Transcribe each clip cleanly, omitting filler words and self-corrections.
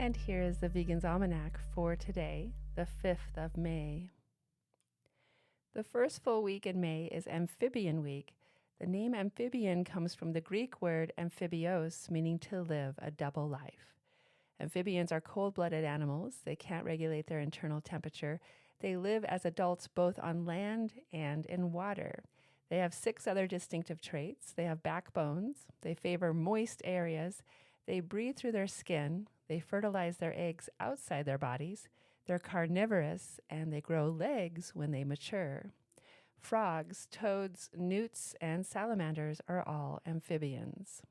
And here is the Vegan's Almanac for today, the 5th of May. The first full week in May is Amphibian Week. The name amphibian comes from the Greek word amphibios, meaning to live a double life. Amphibians are cold-blooded animals. They can't regulate their internal temperature. They live as adults both on land and in water. They have 6 other distinctive traits. They have backbones. They favor moist areas. They breathe through their skin. They fertilize their eggs outside their bodies. They're carnivorous, and they grow legs when they mature. Frogs, toads, newts, and salamanders are all amphibians.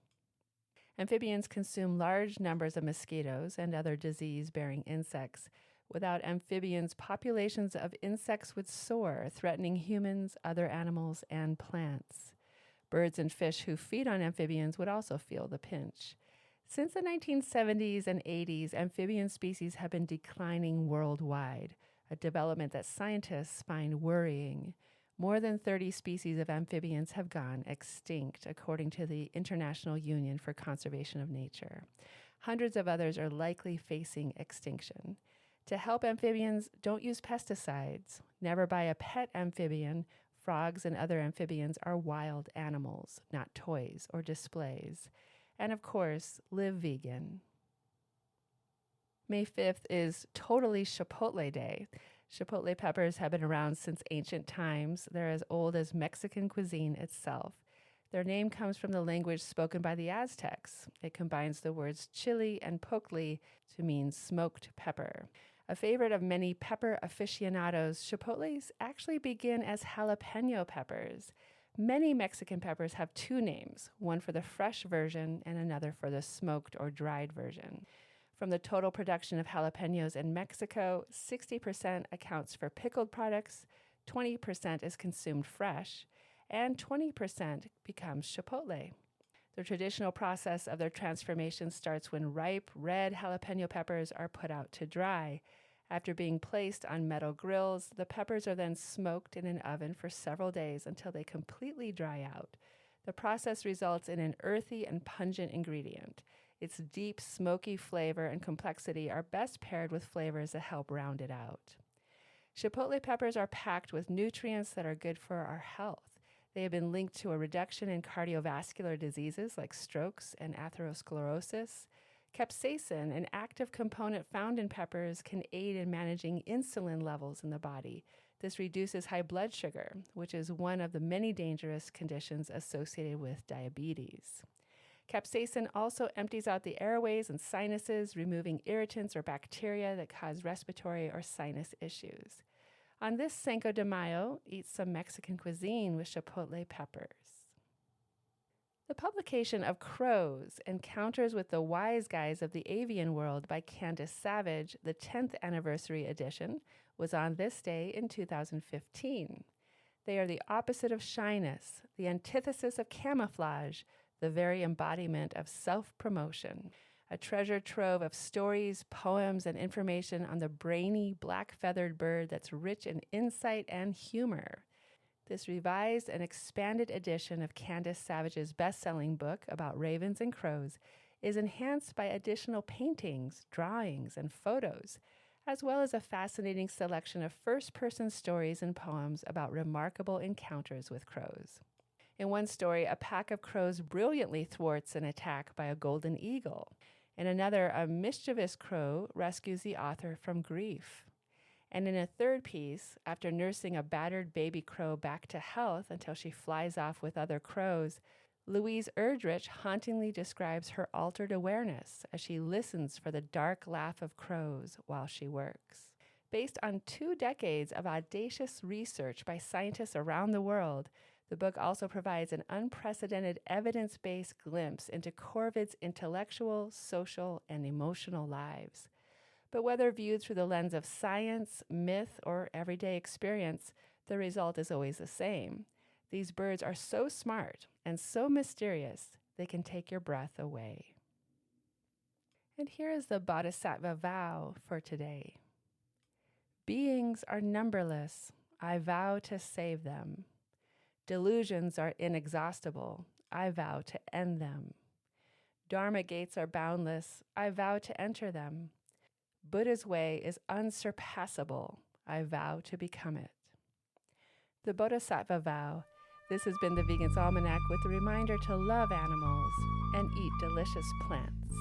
Amphibians consume large numbers of mosquitoes and other disease-bearing insects. Without amphibians, populations of insects would soar, threatening humans, other animals, and plants. Birds and fish who feed on amphibians would also feel the pinch. Since the 1970s and 80s, amphibian species have been declining worldwide, a development that scientists find worrying. More than 30 species of amphibians have gone extinct, according to the International Union for Conservation of Nature. Hundreds of others are likely facing extinction. To help amphibians, don't use pesticides. Never buy a pet amphibian. Frogs and other amphibians are wild animals, not toys or displays. And of course, live vegan. May 5th is totally Chipotle Day. Chipotle peppers have been around since ancient times. They're as old as Mexican cuisine itself. Their name comes from the language spoken by the Aztecs. It combines the words chili and pocle to mean smoked pepper. A favorite of many pepper aficionados, chipotles actually begin as jalapeno peppers. Many Mexican peppers have 2 names, one for the fresh version and another for the smoked or dried version. From the total production of jalapenos in Mexico, 60% accounts for pickled products, 20% is consumed fresh, and 20% becomes chipotle. The traditional process of their transformation starts when ripe, red jalapeno peppers are put out to dry. After being placed on metal grills, the peppers are then smoked in an oven for several days until they completely dry out. The process results in an earthy and pungent ingredient. Its deep, smoky flavor and complexity are best paired with flavors that help round it out. Chipotle peppers are packed with nutrients that are good for our health. They have been linked to a reduction in cardiovascular diseases like strokes and atherosclerosis. Capsaicin, an active component found in peppers, can aid in managing insulin levels in the body. This reduces high blood sugar, which is one of the many dangerous conditions associated with diabetes. Capsaicin also empties out the airways and sinuses, removing irritants or bacteria that cause respiratory or sinus issues. On this Cinco de Mayo, eat some Mexican cuisine with chipotle peppers. The publication of Crows, Encounters with the Wise Guys of the Avian World by Candace Savage, the 10th anniversary edition, was on this day in 2015. They are the opposite of shyness, the antithesis of camouflage, the very embodiment of self-promotion, a treasure trove of stories, poems, and information on the brainy, black-feathered bird that's rich in insight and humor. This revised and expanded edition of Candace Savage's best-selling book about ravens and crows is enhanced by additional paintings, drawings, and photos, as well as a fascinating selection of first-person stories and poems about remarkable encounters with crows. In one story, a pack of crows brilliantly thwarts an attack by a golden eagle. In another, a mischievous crow rescues the author from grief. And in a third piece, after nursing a battered baby crow back to health until she flies off with other crows, Louise Erdrich hauntingly describes her altered awareness as she listens for the dark laugh of crows while she works. Based on 2 decades of audacious research by scientists around the world, the book also provides an unprecedented evidence-based glimpse into corvids' intellectual, social, and emotional lives. But whether viewed through the lens of science, myth, or everyday experience, the result is always the same. These birds are so smart and so mysterious, they can take your breath away. And here is the Bodhisattva vow for today. Beings are numberless. I vow to save them. Delusions are inexhaustible. I vow to end them. Dharma gates are boundless. I vow to enter them. Buddha's way is unsurpassable. I vow to become it. The Bodhisattva vow. This has been the Vegan's Almanac with a reminder to love animals and eat delicious plants.